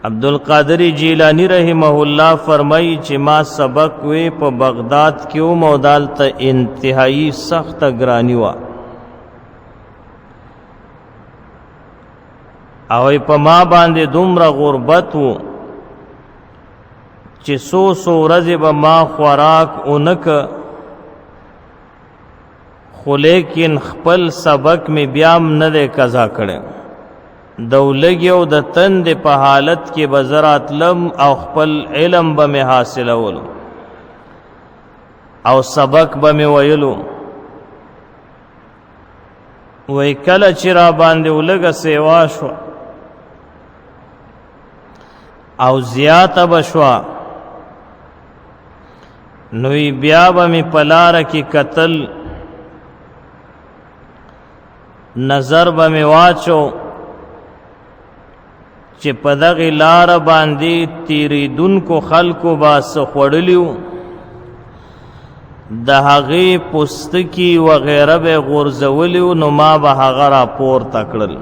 عبدالقادر جیلانی رحمه الله فرمائی چې ما سبق وی په بغداد کې او مودال ته انتهایی سخت ګرانی وا او په ما باندې دومره غربت وو چې سو ورځې به ما خوراک اونک خو لیکن خپل سبق می بیام نه دی قضا کړی دولګي او د تند په حالت کې بزرات لم او خپل علم به می حاصلولو او سبق به می ویلو وای کله چې را باندې ولګه سیوا شو او زیاته بشوا نوې بیا به می پلار کې قتل نظر به می واچو چې په دغه لار باندې تیریدونکو خلکو باس خوړلیو د هغې پوستکی وغیره به غورځولیو نو ما به هغه راپورته کړل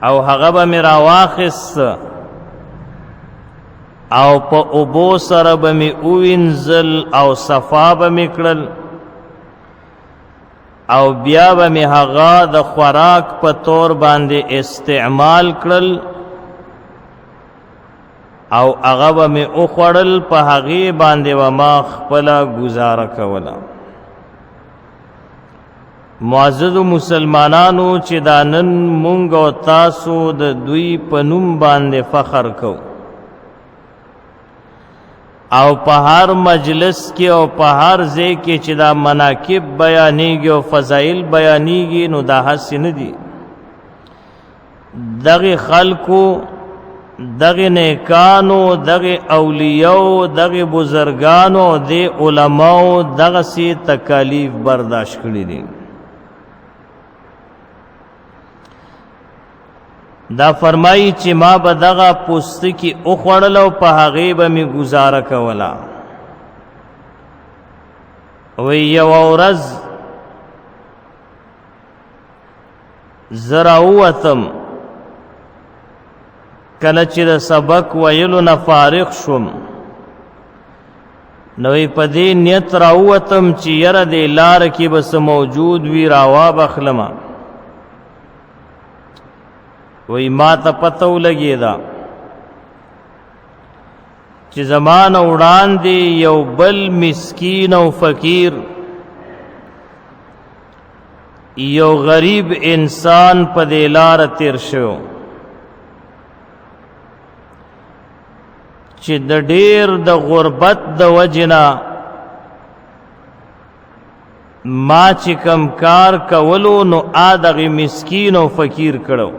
او هغه به مې راواخیست او په اوبو سره به مې ووینځل او صفا به مې کړل او بیا به می هغه د خوراک په طور باندې استعمال کړل او هغه به می او خوړل په هغه باندې و ما خپل گزاره کوله معزز مسلمانانو چې دانن مونږ او تاسو د دوی په نوم باندې فخر کو او په هر مجلس کې او په هر ځای کې چې دا مناقب بیانېږي او فضایل بیانېږي نو دا هسې نه دي دغه خلکو دغه نیکانو دغه اولیاو دغه بزرگانو د علماو دغه سي تکالیف برداشت کړي دي دا فرمایي چې ما به دغه پوستکی او خوړل او په هغې به مې گزاره کوله وی یوه ورځ زه راووتم کله چې د سبق ویلو نه فارغ شوم نو په دې نیت راووتم چې یره دې لاره کې به څه موجود وي راوابخلمه وی ما ته پته ولګېده چې زمانه وړاندې یو بل مسکین او فقیر یو غریب انسان په دې لاره تیر شو چې د ډېر د غربت د وجنه ما چې کم کار کولو نو دغه مسکین او فقیر کړو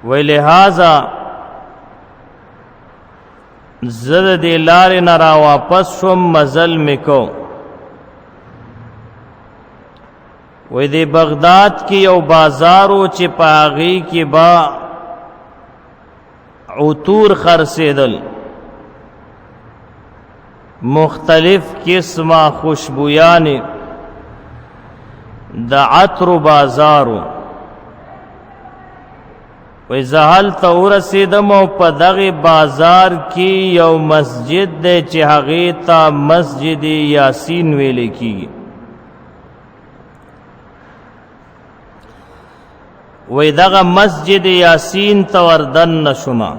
وی لہذا زد دی لار نرا واپس شم مزل مکو وی دی بغداد کی یو بازارو چی پاغی کی با عطور خرسیدل مختلف قسم خوشبویانی دا عطر بازارو وی زهل ته ورسېدم او په دغه بازار کې یو مسجد دی چې هغې ته مسجد یاسین ویلی کېږي وی دغه مسجد یاسین ته وردننه شومه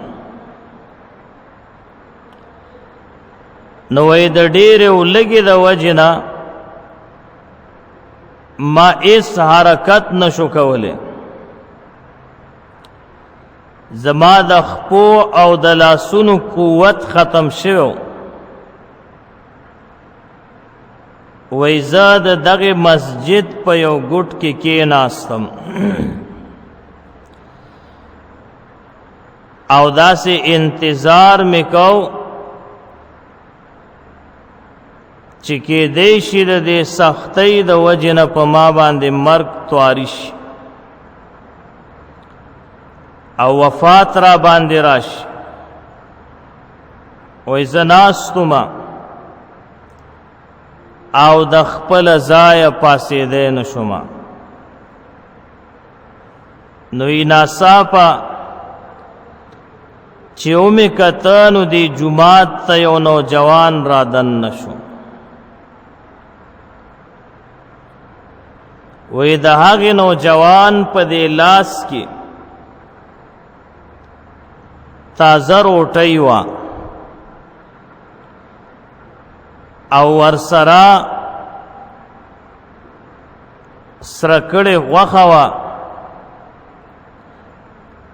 نو وی د ډېرې ولږې د وجې نه ما هېڅ حرکت نشو کولی زما د خپو او د لاسونو قوت ختم شو وی زه د دغه مسجد په یو ګوټ کې کېناستم او داسې انتظار مې کو چې کېدی شي د دې سختۍ د وجې نه په ما باندې مرګ تواری شي او وفات را باندې راشي وی زه ناستومه او د خپل ځایه پاسېدی نه شومه نوی ناصافا چې اومې کته نو دی جماعت ته یو نوجوان را دننه شو. وی د هغې نوجوان په دې لاس کې تازه روټۍ وه او ورسره سره کړې غوښه وه.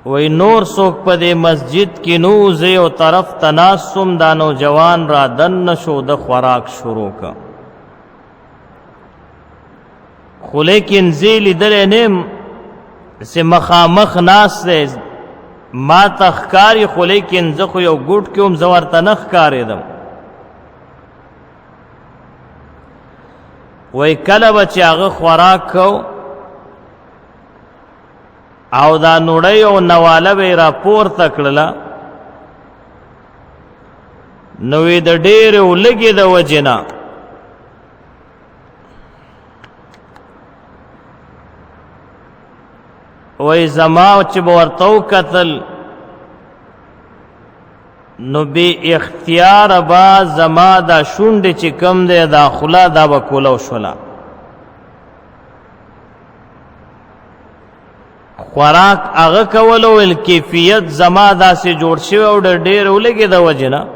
وی نور څوک په دې مسجد کې نو زه یو طرف ته ناست وم، دا نوجوان را دننه شو، د خوراک شروع که. خو لیکن زه لیدلی نه یم چې مخامخ ناست دی، ما ته ښکاري، خو لیکن زه خو یو ګوټ کې وم، زه ورته نه ښکارېدم. وی کله به چې هغه خوراک کو او دا نوړی او نواله به یې را پورته کړله، نو وی د ډېرې ولږې د وجې نه وی زما چې به ورته وکتل نو بې اختیاره به زما دا شونډې چې کم دی دا خوله دا به کولو شوله. خوراک هغه کولو ول کیفیت زما داسې جوړ شوی او د ډېر ولګې د وجې نه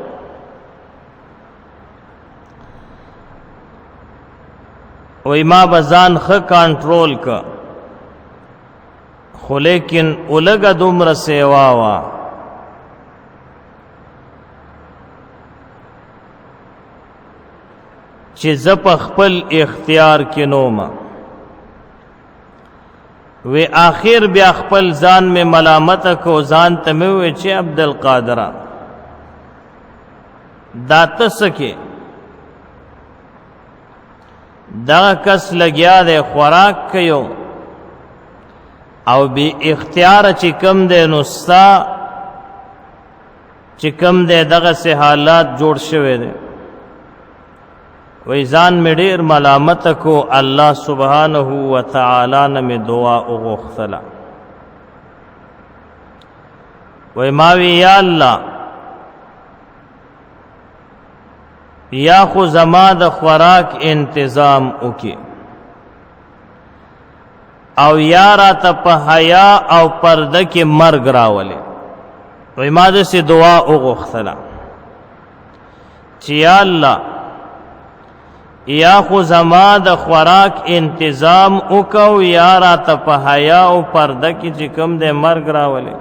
وی ما به ځان ښه کنټرول که، خو لیکن ولګه دومره سیوا وه چې زه په خپل اختیار کې نومه. وی آخر بیا خپل ځان میں ملامت کو، ځان ته مې وویل چې عبدالقادره دا ته څه کې؟ دغه کس لګیا دی خوراک کوي او بی اختیار چې کم دی نو ستا چې کم دی دغسې حالات جوړ شوی دی. وی ځان می ډیر ملامت کو، الله سبحانه و تعالی نه می دعا وغوښتله. وی ما وی یا الله یا خو زما د خوراک انتظام وکي او یا راته په حیا او پرده کې مرګ راولي. وی ما داسې دعا وغوښتله چې یا الله یا خو زما د خوراک انتظام وکاو یا راته په حیا او پرده کې چې کوم دی مرګ راولي.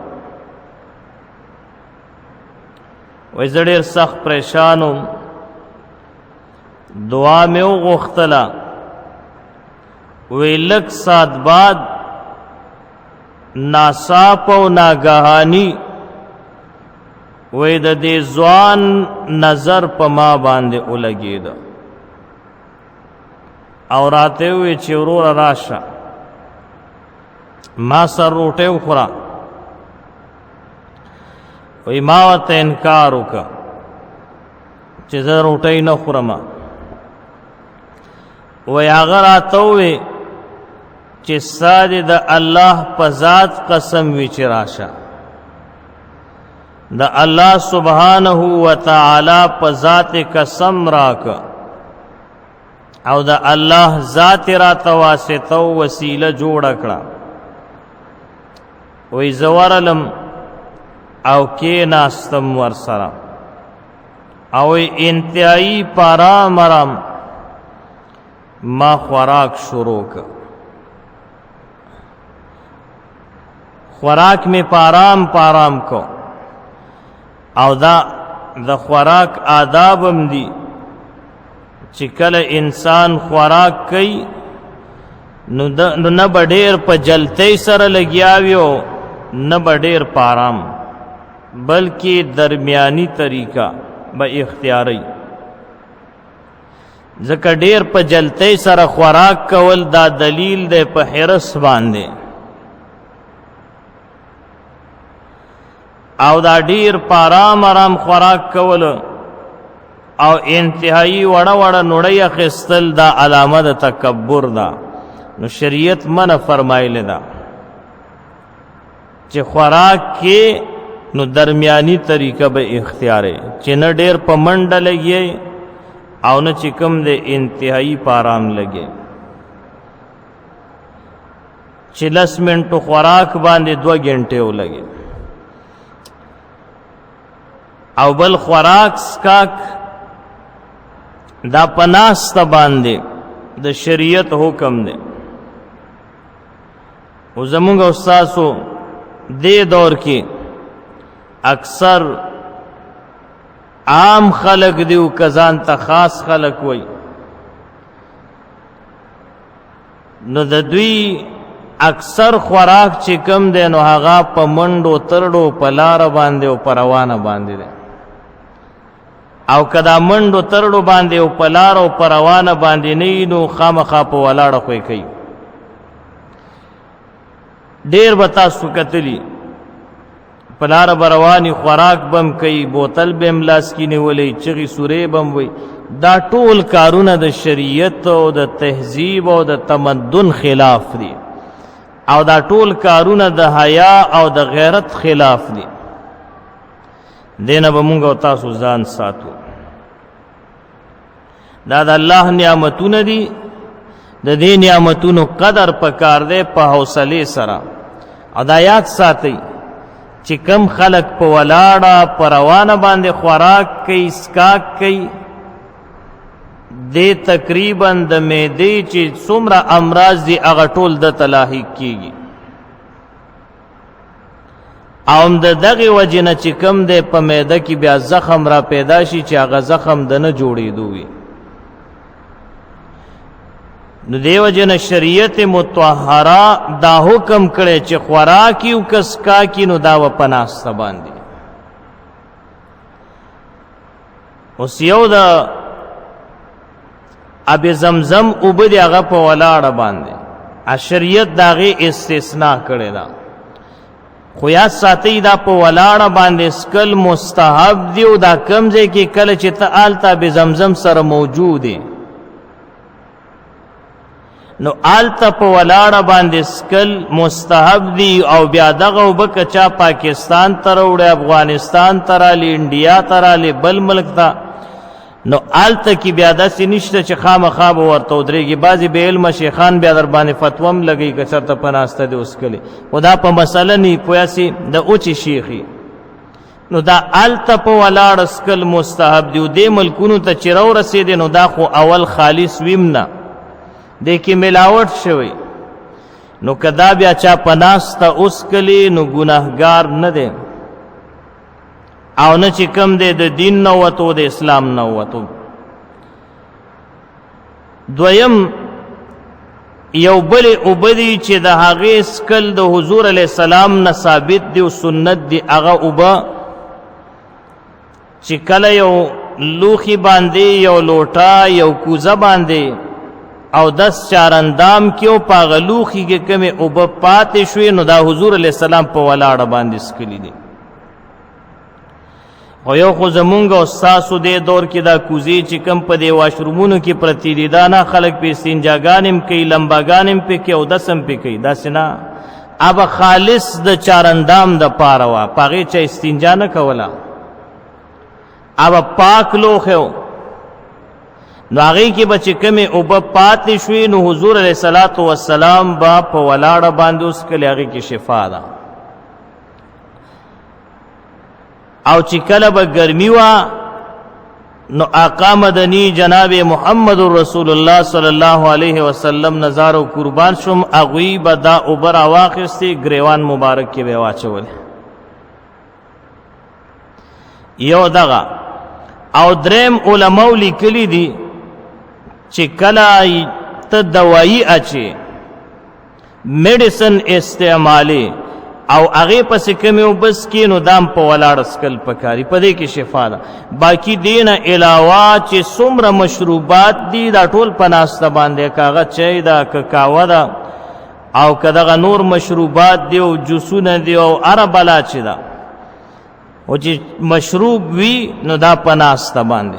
وی زه ډېر سخت پریشان وم، دعا مې وغوښتله. وی لږ ساعت بعد ناڅاپه او ناګهاني وی د دې ځوان نظر په ما باندې ولګېده او راته وی چې وروره راشه ما سر روټۍ وخوره. وی ما ورته انکار وکړه چې زه روټۍ نه خورم. وی هغه راته ووی چې ستا دې د الله په ذات قسم وي چې راشه، د الله سبحانه و تعالی په ذات قسم راکه او د الله ذات راته واسطه او وسیله جوړه کړه. وی زه ورغلم او کېناستم ورسره او انتهایی په ارام ارام ما خوراک شروع کړ. خوراک می پارام پارام کو او دا د خوراک آداب هم دي چې کله انسان خوراک کوي نو نه به ډېر په جلتۍ سره لګیا وي او نه به ډېر پارام، بلکې درمیانی طریقه به اختیاري. ځکه ډېر په جلتۍ سره خوراک کول دا دلیل دی په حرص باندې، او دا ډیر پارام آرام خوراک کول او انتهایی وړه وړه نوړی اخیستل دا علامه د تکبر ده. نو شریعت منع فرمایلی ده چې خوراک کې نو درمیانی طریقه به اختیاره چې نه ډیر په منډه لګي او نه چې کم د انتهایی پارام لګي چې 10 منټو خوراک باندې 2 غنټه ولګي او بل خوراک سکاک دا پناست باندې د شریعت حکم دی او زمونږ استادو دې دور کې اکثر عام خلق دیو کزان ته خاص خلق وای نو د دوی اکثر خوراک چې کم دی نو هغه په منډو ترډو په لار باندې او په روانه باندې دی او کدا منډو ترډو باندې او په لار او په روانه باندې نه نو خامخا په ولاړه خوې کوي ډیر به تاسو کتلی پلار بروانی خوراک بم کوي بوتل بم لاس کې نیولې چغي سورې بم وي دا ټول کارونه د شریعت او د تهذیب او د تمدن خلاف دي او دا ټول کارونه د حیا او د غیرت خلاف دي دینه به مونږ او تاسو ځان ساتو دا د الله نعمتونه دي د دې نعمتونو قدر پکار دی په حوصله سره ادا یاد ساتي چې کم خلق په ولاړه پر روانه باندې خوراک کوي اسکاک کوي د تقریبا د معدې چې څومره امراض دي هغه ټول د تلاحق کیږي او د دغه وجنه چې کم د په معده کې بیا زخم را پیدا شي چې هغه زخم د نه جوړېدوي نو دیو جن شریعت مطهره دا حکم کړي چې خوراکي او کسکا کی نو دا و پناست باندې اوس یو دا اب زمزم او بده هغه په ولاړه باندې ا شریعت داغه استثناء کړي دا خو یا ساتي دا په ولاړه باندې سکل مستحب دی او دا کمزه کې کله چې ته آلتا به زمزم سره موجود دی نو آلتا په ولاړه باندې سکل مستحب دی او بیا دغه وبکچا پاکستان تر وړه افغانستان تر ال انډیا تر ال بل ملک تا نو آلتا کی بیا داسې نشته چې خامخا به ورته ودرېږي بعضې بې علمه شیخان بیا در باندې فتوم لګوي که چېرته په ناسته دی اوس کلي خو دا په مسله نه پوهیاسې د اوچې شیخي نو دا آلتا په ولاړ سکل مستحب دی او دې ملکونو ته چې راورسېدې نو دا خو اول خالص ویم نه دې کې ملاوټ شوی نو که دا بیا چا په ناسته اوس کلي نو ګناهګار نه دی او نه چې کم دی د دین نه وتو د اسلام نه وتو دویم یو بل اوبدي چې د هغې سکل د حضور علیه السلام نه ثابت دی او سنت دی هغه اوبه چې کله یو لوښي باندې یو لوټه یو کوزه باندې او 10 چارندام کې او پاغه لوښي کې کمې اوبه پاتې شوې نو دا حضور علیه السلام په ولاړه باندې سکلی دی او یو خو زمونږ او ستاسو دې دور کې دا کوزې چې کم په دې واشرومونو کې پرتی دي دا نه خلک په استنجاګان هم کوي لمباګان هم پې کوي او دس هم پې کوي داسې نه اب خالص د چارندام د پاره وه په هغې چا استنجا نه کوله اب پاک لوښی و نو هغې کې به چې کمې اوبه پاتې شوې نو حضور علیه صلات وسلام به په ولاړه باندې اوس کلي هغې کې شفا ده او چې کله به ګرمي وه نو آقا مدنی جناب محمد رسول الله صلی الله علیه وسلم نظار او قربان شم هغوی به دا اوبه راواخېستې ګریوان مبارک کې به یې واچولې یو دغه او دریم علماو لیکلی دي چې کله ته دوایی اچې میډیسن استعمالې او هغه پسې کمی او بس کې نو دام په ولاړ سکل پکاري په دې کې شفا ده باقی دینه علاوه چې څومره مشروبات دي دا ټول په ناسته باندې کاغه چای ده کاکاوه ده او کداغه نور مشروبات دی او جوسونه دی او عربلا چې ده او چې مشروب وی نو دا په ناسته باندې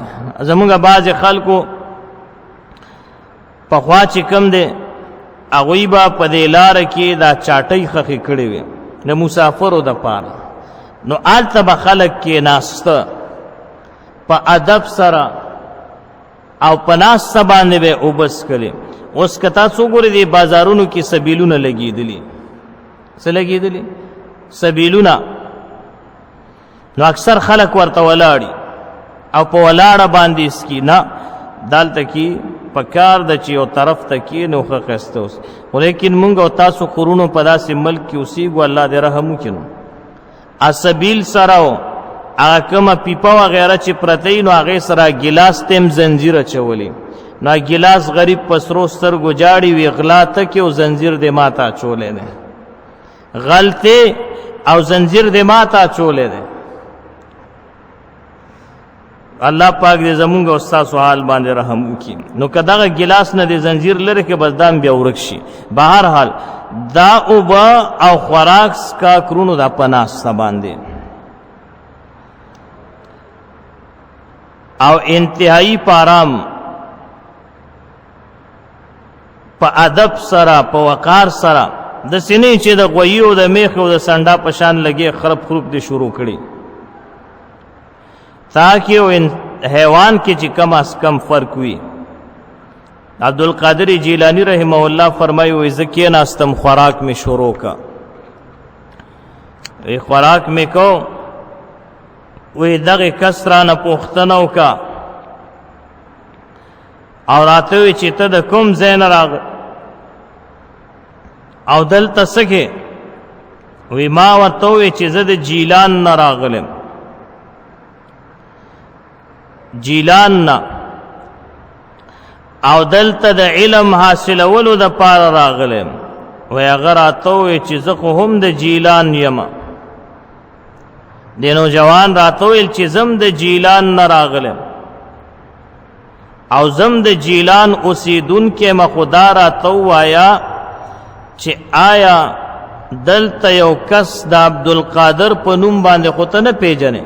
زمونږ بعض خلکو پخوا چې کم دی هغوی به په دې لاره کې دا چاټۍ خښې کړې وي د مسافرو د پاره. نو آلته به خلک کېناسته په ادب سره او په ناسته باندې به اوبه څښلې. اوس که تاسو وګورئ دې بازارونو کې سبیلونه لګېدلي. څه لګېدلي؟ سبیلونه. نو اکثر خلک ورته ولاړي او په ولاړه باندې څکي. نه، دلته کې په کار ده چې یو طرف ته کښېنو ښه ښایسته اوسي. خو لیکن مونږ او تاسو کورونو په داسې ملک کې اوسېږو، الله دې رحم وکړي. نو سبیل سره و هغه کومه پیپه وغیره چې پرته وي نو هغې سره ګیلاس ته هم زنځیر اچولی. نو ګیلاس غریب په سرو سترګو جاړي وي، غلا تکې او زنځیر دې ما ته اچولی دی. غلطې او زنځیر دې ما ته اچولی دی. الله پاک دې زمونږ او ستاسو حال باندې رحم وکړي. نو که دغه ګیلاس نه دې زنځیر لرې کړي بس دا بیا ورک شي. بهرحال دا اوبه او خوراک څښا کرونو دا په ناسته باندې او انتهایی په آرام په ادب سره په وقار سره، داسې نه چې د غویي او د میخ او د سنډا په شان لګې خرب خروب دې شروع کړي. تاکہ او حیوان کې چې کم از کم فرق وي. عبدالقادر جیلانی رحمه الله فرمایي وایي زه کېناستم خوراک مې شروع کا. خوراک مې کو وی دغه کس رانه پوښتنه وکړه او راته وی چې ته د کوم ځای نه راغلی او دلته څه کې؟ وی ما ورته ووی چې زه د جیلان نه راغلم. جیلان نه او دلته د علم حاصلولو د پاره راغلم. وی هغه راته ووی چې زه خو هم د جیلان یم. د نوجوان راته ویل چې زم د جیلان نه راغلم او زم د جیلان اوسیدونکې یم. خدا راته ووایه چې آیا دلته یو کس د عبدالقادر په نوم باندې خو ته نه پیژنې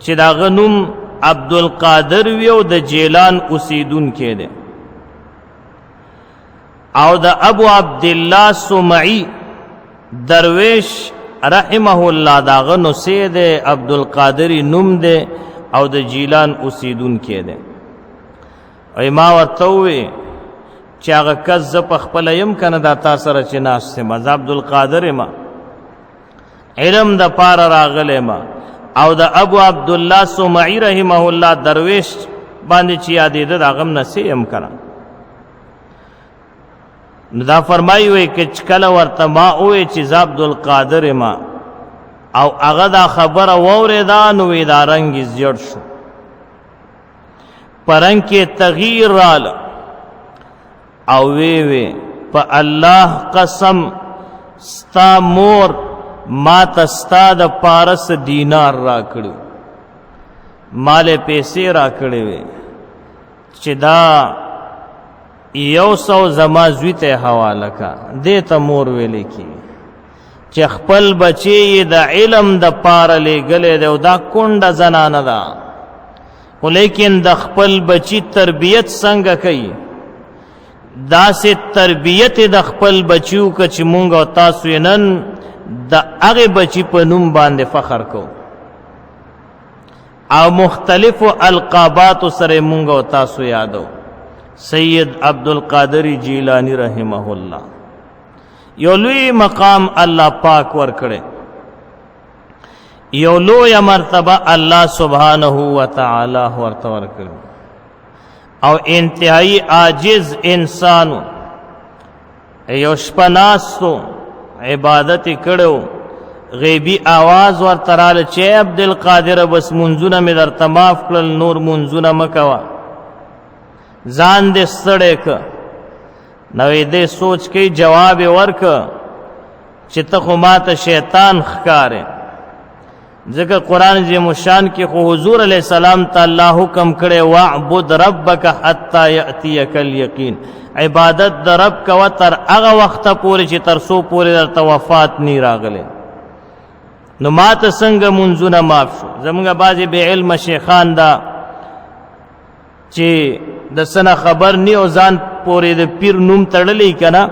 چې د هغه نوم عبدالقادر وي او د جیلان اوسیدونکی دی او د ابو عبدالله سمعی درویش رحمه الله دا هغه نسخه دی، عبدالقادر نوم دی او د جیلان اوسیدونکی دی. او ما ورته ووی چې هغه کس زه په خپله یم که نه دا تا سره چې ناست یم، زه عبدالقادر یم، علم د پاره راغلی یم او د ابو عبدالله سمعی رحمه الله درویش باندې چې یادېده د هغه هم نسې یم که نه. نو دا فرمایي وی که کله ورته ما ووی چې زه عبدالقادر یم او هغه دا خبره واورېده نو وی دا رنګ یې زیړ شو، په رنګ کې تغییر راله او وی په الله قسم ستا مور ما ته ستا د پارس دینار را کړو، مال پیسې را کړې وې چې دا 100 زما زوی ته حواله کا. دې ته مور ویلې کی چې خپل بچی د علم د پاره لېږلی دی او دا کونډه زنانه ده، خو لیکن د خپل بچی تربیت څنګه کوي؟ داسې تربیت د خپل بچیو که چې مونږ او تاسو یې نن د هغې بچی په نوم باندې فخر کو او مختلفو القاباتو سره مونږ او تاسو یادو. سید عبدالقادر جیلانی رحمه الله یو لوی مقام الله پاک ورکړي، یو لوی مرتبه الله سبحانه و تعالی ورته ورکړي او انتهایی عاجز انسانو یو شپه ناستو عبادت کړو، غیبی آواز ورته راله چې عبدالقادر بس منځونه مې درته معاف کړل، نور منځونه مه کوه، ځان دې ستړی که. نو دې سوچ کوي جواب یې ورکه چې ته خو ما ته شیطان ښکارې، ځکه قرآن عظیم الشان کې خو حضور علیہ السلام ته الله حکم کړی واعبد ربک حتی یأتیک الیقین، عبادت د رب کوه تر هغه وخته پورې چې تر څو پورې درته وفات نی راغلی. نو ما ته څنګه منځونه معاف شو؟ زمونږ بعضې بې علمه شیخان دا چې د سنه خبر نی او ځان پورې د پیر نوم تړلی که نه،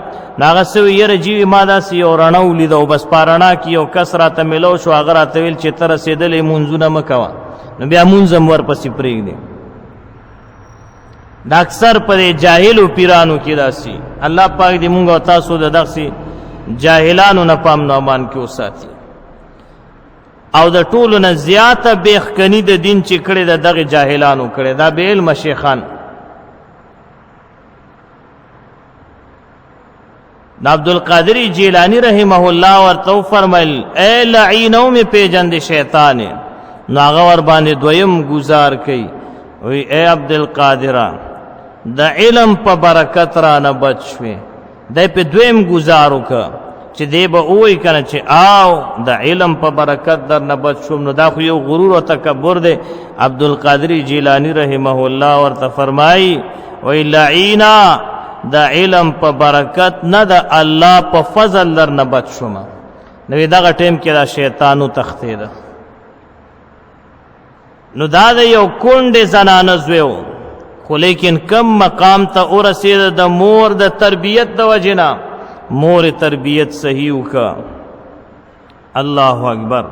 هغه سوی یره جیوي ما داسې یو رڼه ولیده او بس په رڼا کې یو کس راته میلو شو، هغه راته ویل چې ته رسېدلی مونځونه مه کوه، نو بیا مونځ هم ورپسې پرېږدې. دا اکثر په دې جاهلو پیرانو کې داسې. الله پاک دې مونږ او تاسو د دغسې جاهلانو نه پام نه امان کې وساتي. او د ټولو نه زیاته بیخکني د دین چې کړې ده دغې جاهلانو کړې، دا بې علمه شیخان. د عبدالقادر جیلانی رحمه الله ورته وفرمیل ای لعینو مې پیژندې شیطانې، نو هغه ورباندې دویم گزار کوي، وی ای عبدالقادره د علم په برکت را نه بچ شوې. دی په دویم گزار وکړه چې دی به ووایي که نه چې آو د علم په برکت در نه بچ شوم، نو دا خو یو غرور او تکبر دی. عبدالقادر جیلانی رحمه الله ورته فرمایي وی لعینا د علم په برکت نه د الله په فضل در نه بچ شوم. نو دغه ټیم کې دا شیطان وتښتېده. نو دا د یو کونډې زنانه زوی و، خو لیکن کم مقام ته ورسېده د مور د تربیت د وجې نه، مور تربیت صحیح وکړه. الله اکبر.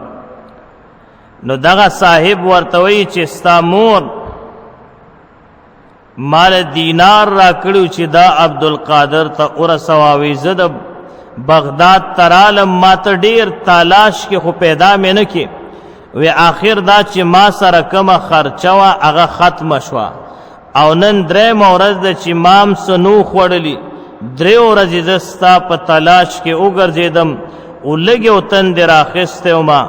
نو دغه صاحب ورته وایي چې ستا مور مال دینار را کړو چې دا عبدالقادر ته ورسوه، وی زه د بغداد ته رالم، ما ته ډېر تلاش کې خو پیدا مې نه کې، وی آخر دا چې ما سره کومه خرچه وه هغه ختمه شوه، او نن درېیمه ورځ ده چې ما هم څه نو خوړلي، 3 ورځې زه ستا په تلاش کې وګرځېدم او لږې و تندې راخیستی ومه،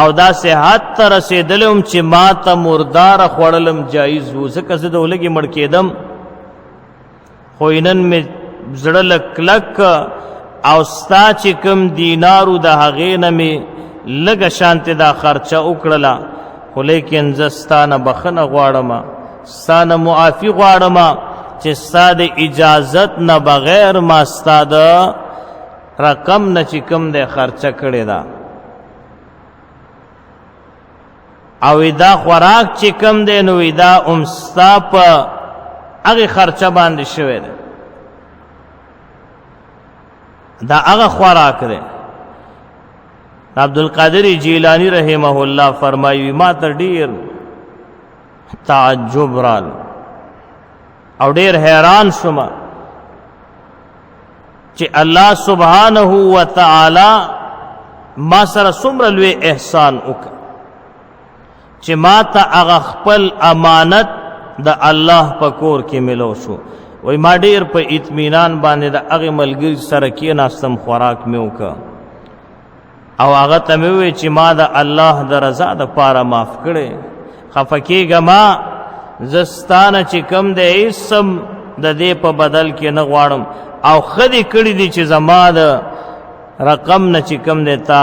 او داسې حد ته رسېدلی وم چې ما ته مرداره خوړلم جایز و، ځکه زه د لږې مړ کېدم، خو نن مې زړه لږ کلک او ستا چې کوم دینارو د هغې نه مې لږه شانتې دا خرچه وکړله، خو لیکن زه ستا نه بخښنه غواړم، ستا نه معافي غواړم چې ستا د اجازت نه بغیر ما ستا د رقم نه چې کوم دی خرچه کړې ده، او دا خوراک چې کوم دی نو دا هم ستا په هغې خرچه باندې شوی دی، دا هغه خوراک دی. عبدالقادر جیلانی رحمه الله فرمایي ما ته ډېر تعجب رال او ډېر حیران شوم چې الله سبحانه وتعالی ما سره څومره لوی احسان وکړ چې ما ته هغه خپل امانت د الله په کور کې ملو شو. وی ما ډېر په اطمینان باندې د هغې ملګري سره کېناستم، خوراک مې وکړه او هغه ته مې وویل چې ما د الله د رضا دپاره معاف کړی، خفه کېږه ما، زه ستا نه چې کوم دی هېڅ هم د دې په بدل کې نه غواړم، او ښه دې کړي دي چې زما د رقم نه چې کوم دی تا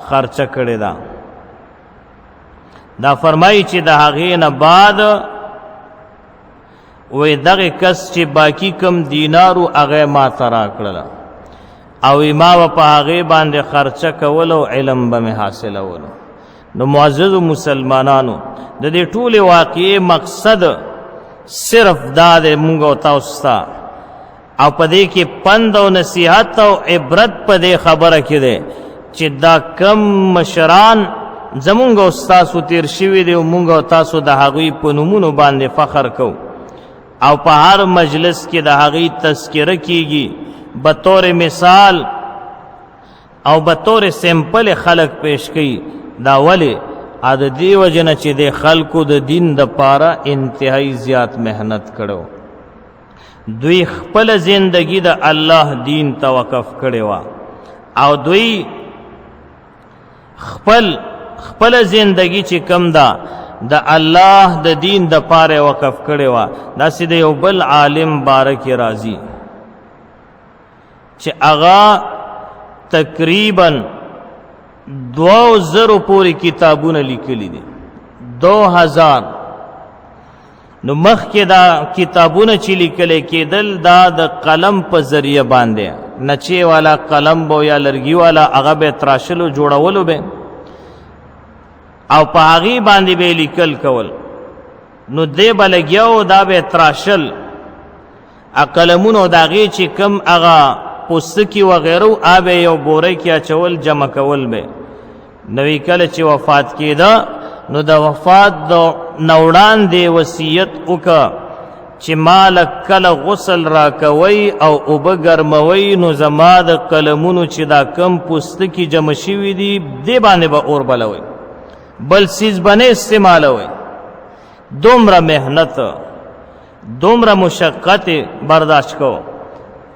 خرچه کړې ده. دا فرمایي چې د هغې نه بعد وی دغه کس چې باقی کم دینارو هغه ما ته راکړله او ما به په هغې باندې خرچه کول او علم به مې حاصلولو. نو معززو مسلمانانو د دې ټولې واقعې مقصد صرف دا دی مونږ او تاسو ته، او په دې کې پند او نصیحت او عبرت په دې خبره کې دی چې دا کم مشران زمونږ او ستاسو تیر شوي دي او مونږ او تاسو د هغوی په نومونو باندې فخر کوو او په هر مجلس کې د هغوی تذکره کیږي بطور مثال او بطور سیمپل خلق پیش کوي. دا ولې د دې وجه نه چې د خلکو د دین دپاره انتهایی زیات محنت کړو، دوی خپل زندگی د الله دین ته وقف کړې وه او دوی خپل زندگی چې کم ده د الله د دین د پاره وقف کړی وه. داسې د یو بل عالم باره کې راځي چې هغه تقریبا 2000 پورې کتابونه لیکلي دي، 2000. نو مخکې دا کتابونه چې لیکلی کېدل دا د قلم په ذریعه باندې، نچې والا قلم به یا لرګي والا هغه به تراشلو جوړولو به او په هغې باندې به لیکل کول، نو دی به لګیا و دا به تراشل قلمونو د هغې چې کم هغه پوستکی وغیره آب یو بوره کې اچول جمع کول به نوی کله چې وفات کېده نو د وفات د نوړان دی وصیت وکړه چې مال کله غسل را کوي او اوبه ګرموي نو زما د قلمونو چې دا کم پوستکی جمع شوي دي دې باندې به اور بلوي بل سیز باندې استعمالوي دومره محنت دومره مشقت برداشت کو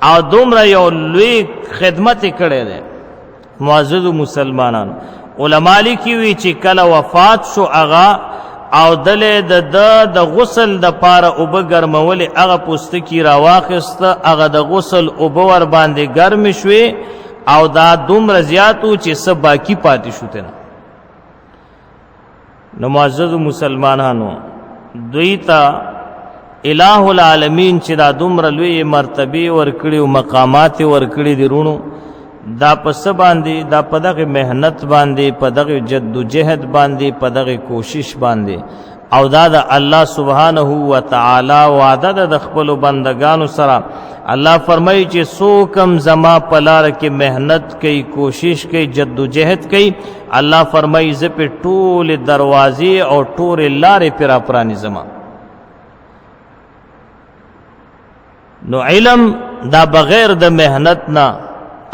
او دومره یو لوی خدمت کړی دی معزز مسلمانانو علما لیکي چې کله وفات شو هغه او دلې د غسل د پاره اوبه ګرمولې هغه پوستکی راواخیسته هغه د غسل اوبه ور باندې ګرم شوې او دا دومره زیاتو چې څه باقي پاتې شو ته نو معزز مسلمانانو دوی ته الہ العالمین چې دا دومره لوی مرتبه ورکړي او مقامات ورکړي دي رونو دا پس باندې دا په دغه مهنت باندې په دغه جد و جهد باندې په دغه کوشش باندې او دا د الله سبحانه و تعالی وعده د خپل بندگانو سره الله فرمایي چې سوکم زما په لار کې مهنت کوي کوشش کوي جد و جهد کوي الله فرمایي ز په ټول دروازې او ټول لارې پر پرانی زما نو علم دا بغیر د مهنت نه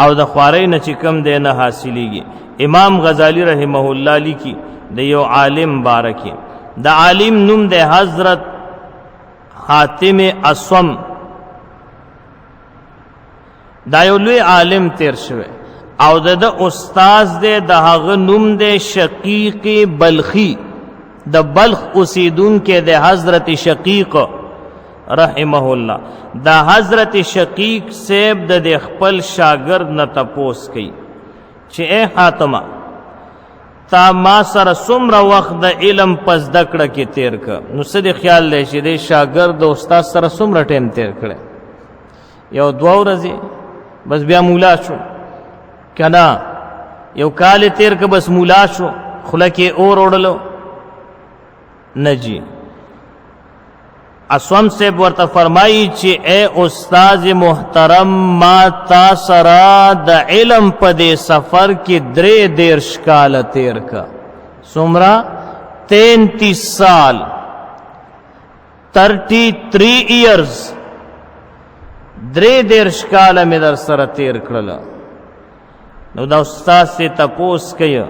او د خوارۍ نه چې کم دی نه حاصلېږي امام غزالی رحمه الله لیکي د یو عالم بارکي د عالم نوم د حضرت حاتم اصم دا یو لوی عالم تیر شوی او د استاز د هغه نوم د شقیق بلخی د بلخ اوسیدون کې د حضرت شقیق رحمه الله دا حضرت شقیق سیب د خپل شاگرد نه تپوس کی چې اے حاتمه تا ما سره څومره وخت د علم پس دکړه کې تیر ک نو څه د خیال لې چې د شاگرد د استاد سره څومره ټیم تیر کړي یو دوه ورځې بس بیا مولا شو کنا یو کال تیر ک بس مولا شو خله کې اور وړلو نجی اسوم سے ورته فرمایي چې اے استاد محترم ما تا سره د علم په دې سفر کې 33 کال تیر کا سمرا 33 سال 33 ایئرز 33 کال مې در سره تیر کړل نو دا استاد سے تپوس کړي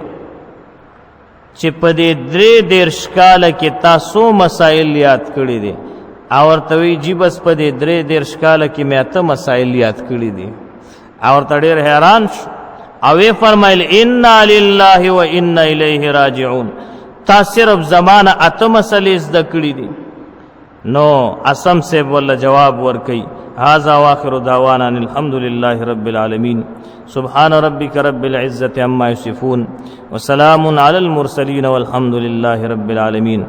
چې په دې 33 کال کې تاسو مسائل یاد کړی دي او ورته جی بس په دې 33 کال کې مې اته مسائل یاد کړی دي او ورته ډېر حیران شو او یې فرمایل انا لله و انا الیه راجعون تا صرف زمانه اته مسلې زده کړی دي نو اسم سے ولا جواب ورکي هذا واخر دعوانا الحمد لله رب العالمين سبحان ربك رب العزة عما يصفون وسلام على المرسلين والحمد لله رب العالمين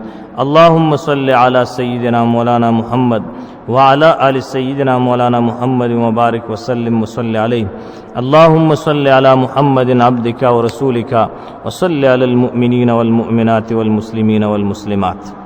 اللهم صل على سيدنا مولانا محمد وعلى آل سيدنا مولانا محمد وبارك وسلم وصل عليه اللهم صل على محمد عبدك ورسولك وصل على المؤمنين والمؤمنات والمسلمين والمسلمات